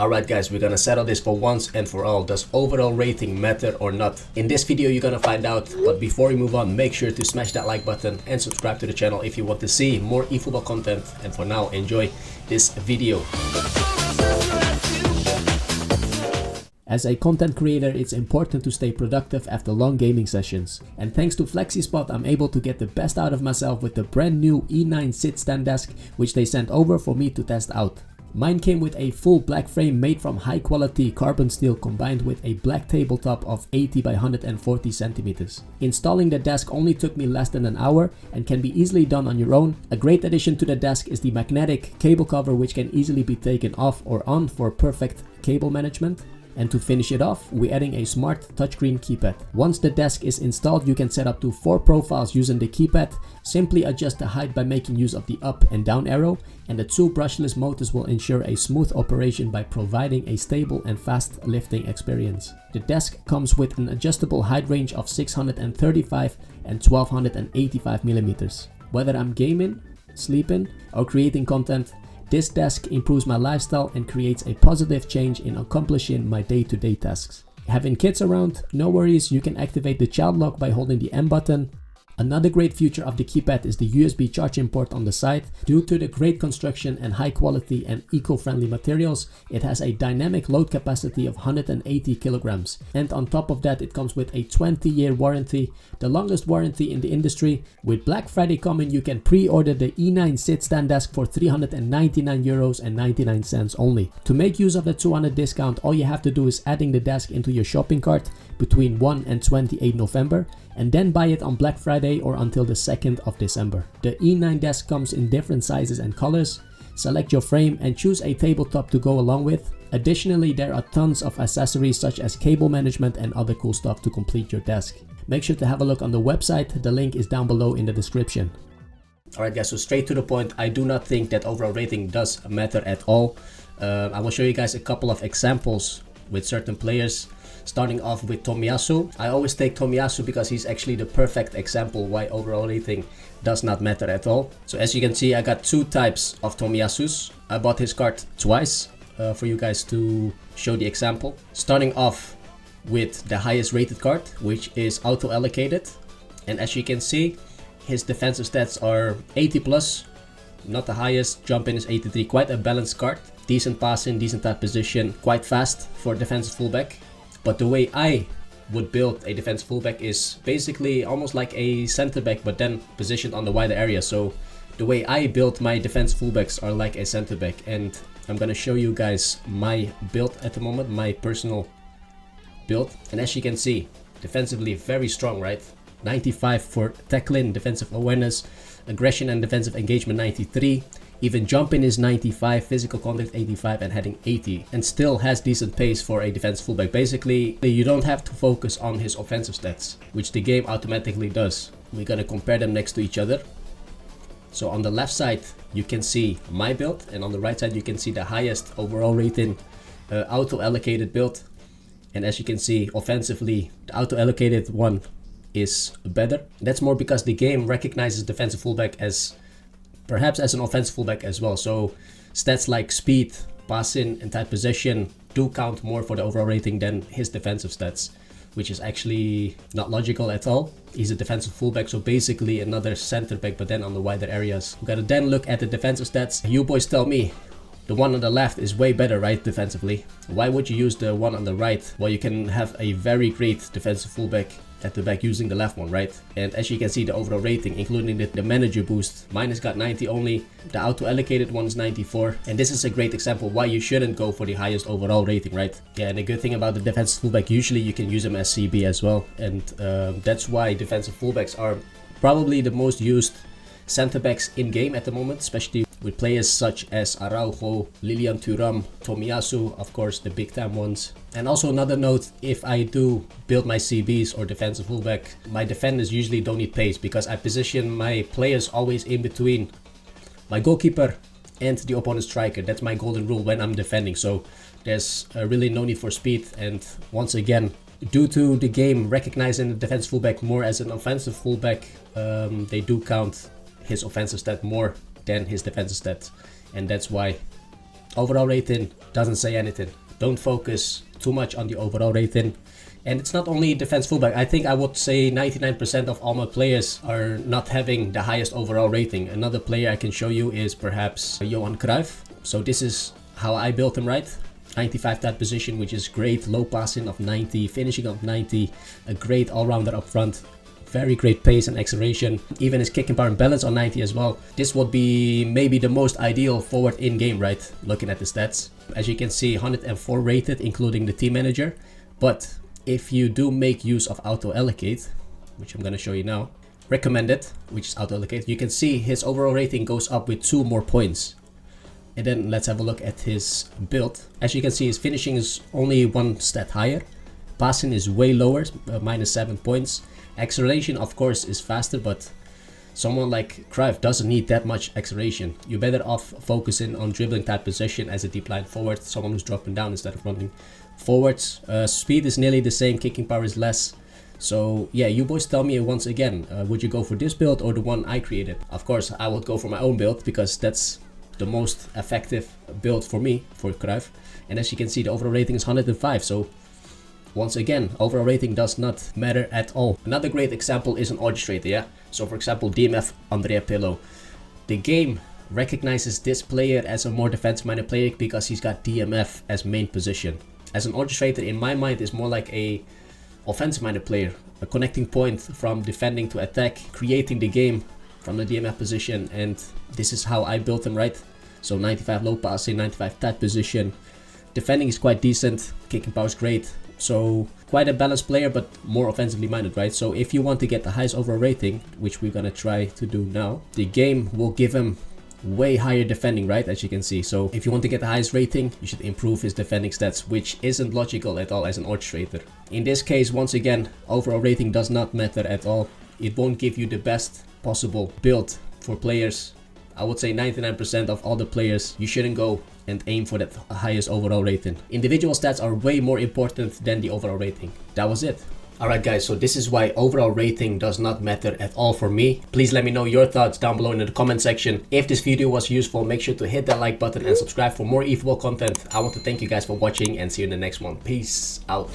Alright guys, we're gonna settle this for once and for all. Does overall rating matter or not? In this video you're gonna find out, but before we move on, make sure to smash that like button and subscribe to the channel if you want to see more eFootball content. And for now, enjoy this video. As a content creator, it's important to stay productive after long gaming sessions. And thanks to FlexiSpot, I'm able to get the best out of myself with the brand new E9 sit stand desk, which they sent over for me to test out. Mine came with a full black frame made from high quality carbon steel combined with a black tabletop of 80 by 140 centimeters. Installing the desk only took me less than an hour and can be easily done on your own. A great addition to the desk is the magnetic cable cover, which can easily be taken off or on for perfect cable management. And to finish it off, we're adding a smart touchscreen keypad. Once the desk is installed, you can set up to 4 profiles using the keypad. Simply adjust the height by making use of the up and down arrow, and the 2 brushless motors will ensure a smooth operation by providing a stable and fast lifting experience. The desk comes with an adjustable height range of 635 and 1285 millimeters. Whether I'm gaming, sleeping, or creating content, this desk improves my lifestyle and creates a positive change in accomplishing my day-to-day tasks. Having kids around? No worries, you can activate the child lock by holding the M button. Another great feature of the keypad is the USB charging port on the side. Due to the great construction and high quality and eco-friendly materials, it has a dynamic load capacity of 180 kilograms. And on top of that, it comes with a 20-year warranty, the longest warranty in the industry. With Black Friday coming, you can pre-order the E9 sit stand desk for €399.99 only. To make use of the 200 discount, all you have to do is adding the desk into your shopping cart between 1 and 28 November, and then buy it on Black Friday or until the 2nd of December. The E9 desk comes in different sizes and colors. Select your frame and choose a tabletop to go along with. Additionally, there are tons of accessories such as cable management and other cool stuff to complete your desk. Make sure to have a look on the website, the link is down below in the description. Alright guys, so straight to the point, I do not think that overall rating does matter at all. I will show you guys a couple of examples with certain players. Starting off with Tomiyasu. I always take Tomiyasu because he's actually the perfect example why overall rating does not matter at all. So as you can see, I got 2 types of Tomiyasus. I bought his card twice for you guys to show the example. Starting off with the highest rated card, which is auto allocated. And as you can see, his defensive stats are 80 plus. Not the highest, jump in is 83, quite a balanced card. Decent passing, decent type position, quite fast for defensive fullback. But the way I would build a defensive fullback is basically almost like a center back, but then positioned on the wider area. So the way I build my defensive fullbacks are like a center back, and I'm gonna show you guys my build at the moment, my personal build. And as you can see, defensively very strong, right? 95 for tackling, defensive awareness, aggression and defensive engagement 93. Even jumping is 95, physical contact 85, and heading 80, and still has decent pace for a defensive fullback. Basically, you don't have to focus on his offensive stats, which the game automatically does. We're gonna compare them next to each other. So on the left side, you can see my build, and on the right side, you can see the highest overall rating auto-allocated build. And as you can see, offensively, the auto-allocated one is better. That's more because the game recognizes defensive fullback as perhaps as an offensive fullback as well. So stats like speed, passing, and tight possession do count more for the overall rating than his defensive stats, which is actually not logical at all. He's a defensive fullback, so basically another center back, but then on the wider areas. We gotta then look at the defensive stats. You boys tell me, the one on the left is way better, right, defensively? Why would you use the one on the right? Well, you can have a very great defensive fullback at the back using the left one, right? And as you can see, the overall rating, including the manager boost, mine has got 90 only. The auto allocated one is 94, and this is a great example why you shouldn't go for the highest overall rating, right? Yeah, and the good thing about the defensive fullback, usually you can use them as CB as well, and that's why defensive fullbacks are probably the most used center backs in game at the moment, especially with players such as Araujo, Lilian Thuram, Tomiyasu, of course the big time ones. And also another note, if I do build my CBs or defensive fullback, my defenders usually don't need pace because I position my players always in between my goalkeeper and the opponent striker. That's my golden rule when I'm defending, so there's really no need for speed. And once again, due to the game recognizing the defensive fullback more as an offensive fullback, they do count his offensive stat more than his defensive stats, and that's why Overall rating doesn't say anything. Don't focus too much on the overall rating. And it's not only defense fullback. I think I would say 99% of all my players are not having the highest overall rating. Another player I can show you is perhaps Johan Cruyff. So this is how I built him, right? 95 that position, which is great. Low passing of 90, finishing of 90, a great all-rounder up front. Very great pace and acceleration. Even his kicking power and balance on 90 as well. This would be maybe the most ideal forward in game, right? Looking at the stats. As you can see, 104 rated, including the team manager. But if you do make use of auto allocate, which I'm going to show you now, recommended, which is auto allocate, you can see his overall rating goes up with 2 more points. And then let's have a look at his build. As you can see, his finishing is only 1 stat higher. Passing is way lower, -7 points. Acceleration, of course, is faster, but someone like Cruyff doesn't need that much acceleration. You're better off focusing on dribbling that possession as a deep line forward, someone who's dropping down instead of running forwards. Speed is nearly the same, kicking power is less. So yeah, you boys tell me once again, would you go for this build or the one I created? Of course, I would go for my own build because that's the most effective build for me, for Cruyff. And as you can see, the overall rating is 105. So once again, overall rating does not matter at all. Another great example is an orchestrator, yeah? So for example, DMF Andrea Pirlo. The game recognizes this player as a more defense-minded player because he's got DMF as main position. As an orchestrator, in my mind, is more like a offensive-minded player. A connecting point from defending to attack, creating the game from the DMF position. And this is how I built him, right? So 95 low passing, 95 tight position. Defending is quite decent, kicking power is great. So quite a balanced player, but more offensively minded, right? So if you want to get the highest overall rating, which we're gonna try to do now, the game will give him way higher defending, right? As you can see. So if you want to get the highest rating, you should improve his defending stats, which isn't logical at all as an orchestrator. In this case, once again, overall rating does not matter at all. It won't give you the best possible build for players. I would say 99% of all the players, you shouldn't go and aim for that highest overall rating. Individual stats are way more important than the overall rating. That was it. Alright guys, so this is why overall rating does not matter at all for me. Please let me know your thoughts down below in the comment section. If this video was useful, make sure to hit that like button and subscribe for more eFootball content. I want to thank you guys for watching and see you in the next one. Peace out.